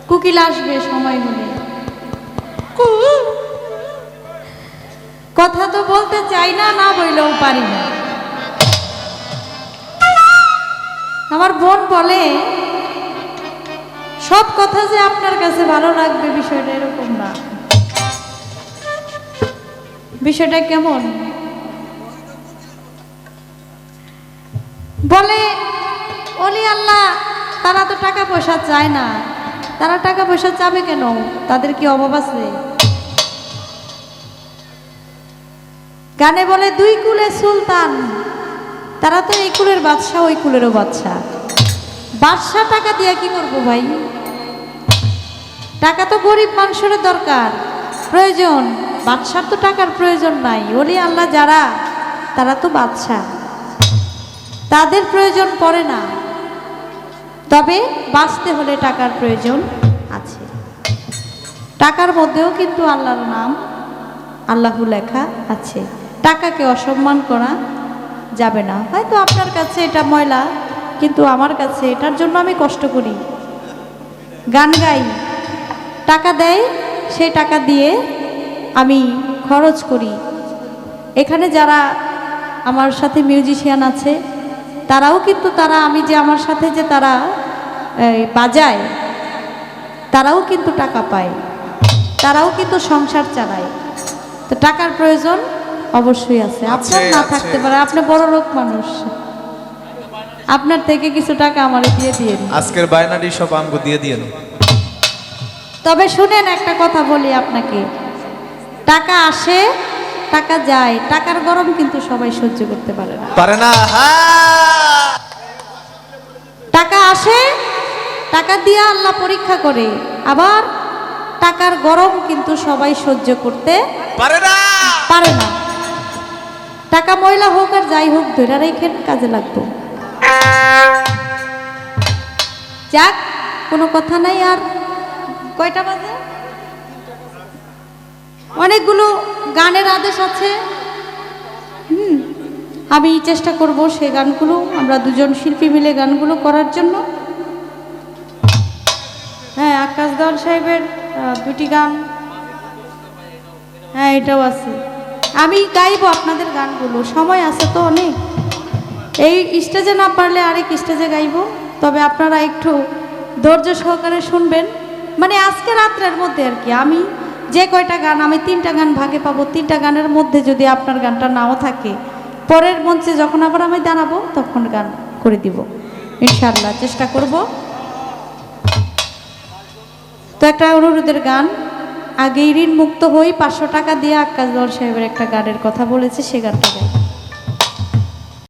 কোকিল আসবে সময় হলে। কথা তো বলতে চাই না, না বললেও পারি না। আমার বোন বলে সব কথা যে আপনার কাছে ভালো লাগবে বিষয়টা এরকম না। বিষয়টা কেমন বলে, ওলি আল্লাহ তারা তো টাকা পয়সা চায় না। তারা টাকা পয়সা চাবে কেন? তাদের কি অভাব আছে? গানে বলে দুই কুলে সুলতান, তারা তো এই কুলের বাদশা ওই কুলেরও বাদশা। বাদশা টাকা দিয়ে কি করবো ভাই? টাকা তো গরিব মানুষের দরকার, প্রয়োজন। বাদশার তো টাকার প্রয়োজন নাই। ওলি আল্লাহ যারা, তারা তো বাদশা, তাদের প্রয়োজন পড়ে না। তবে বাঁচতে হলে টাকার প্রয়োজন আছে। টাকার মধ্যেও কিন্তু আল্লাহর নাম আল্লাহু লেখা আছে। টাকাকে অসম্মান করা যাবে না। হয়তো আপনার কাছে এটা ময়লা, কিন্তু আমার কাছে এটার জন্য আমি কষ্ট করি, গান গাই, টাকা দেয়, সেই টাকা দিয়ে আমি খরচ করি। এখানে যারা আমার সাথে মিউজিশিয়ান আছে, তারাও কিন্তু আমি যে আমার সাথে যে তারা বাজায়, তারাও কিন্তু টাকা পায়, তারাও কিন্তু সংসার চালায়। তো টাকার প্রয়োজন অবশ্যই আছে। আপনার না থাকতে পারে, আপনি বড় লোক মানুষ, আপনার থেকে কিছু টাকা আমার দিয়ে দিন। আজকের বায়নাটি সব আমগো দিয়ে দিন। তবে শুনেন, একটা কথা বলি আপনাকে, টাকা আসে টাকা যায়, টাকার গরম কিন্তু সবাই সহ্য করতে পারে না। পারে না। টাকা আসে, টাকা দিয়ে আল্লাহ পরীক্ষা করে, আবার টাকার গরম কিন্তু সবাই সহ্য করতে পারে না। পারে না। টাকা ময়লা হোক আর যাই হোক, ধরে রেখেন, কাজে লাগতো। যাক, কোনো কথা নাই। আর কয়টা বাজে? অনেকগুলো গানের আদেশ আছে। আমি চেষ্টা করব সেই গানগুলো, আমরা দুজন শিল্পী মিলে গানগুলো করার জন্য। হ্যাঁ, আকাশ দেওয়ান সাহেবের দুটি গান, হ্যাঁ এটাও আছে। আমি গাইবো আপনাদের গানগুলো, সময় আছে তো অনেক। এই স্টেজে না পারলে আরেক স্টেজে গাইবো। তবে আপনারা একটু ধৈর্য সহকারে শুনবেন। মানে আজকে রাত্রের মধ্যে আর কি, আমি যে কয়টা গান, আমি 3টা গান ভাগে পাবো। 3টা গানের মধ্যে যদি আপনার গানটা নাও থাকে, পরের মঞ্চে যখন আবার আমি দাঁড়াবো তখন গান করে দিব ইনশাআল্লাহ, চেষ্টা করব। তো একটা অনুরোধের গান, আগেই ঋণ মুক্ত হই 500 টাকা দিয়ে আকাশ দেওয়ান সাহেবের একটা গানের কথা বলেছে, সে গানটা গাই।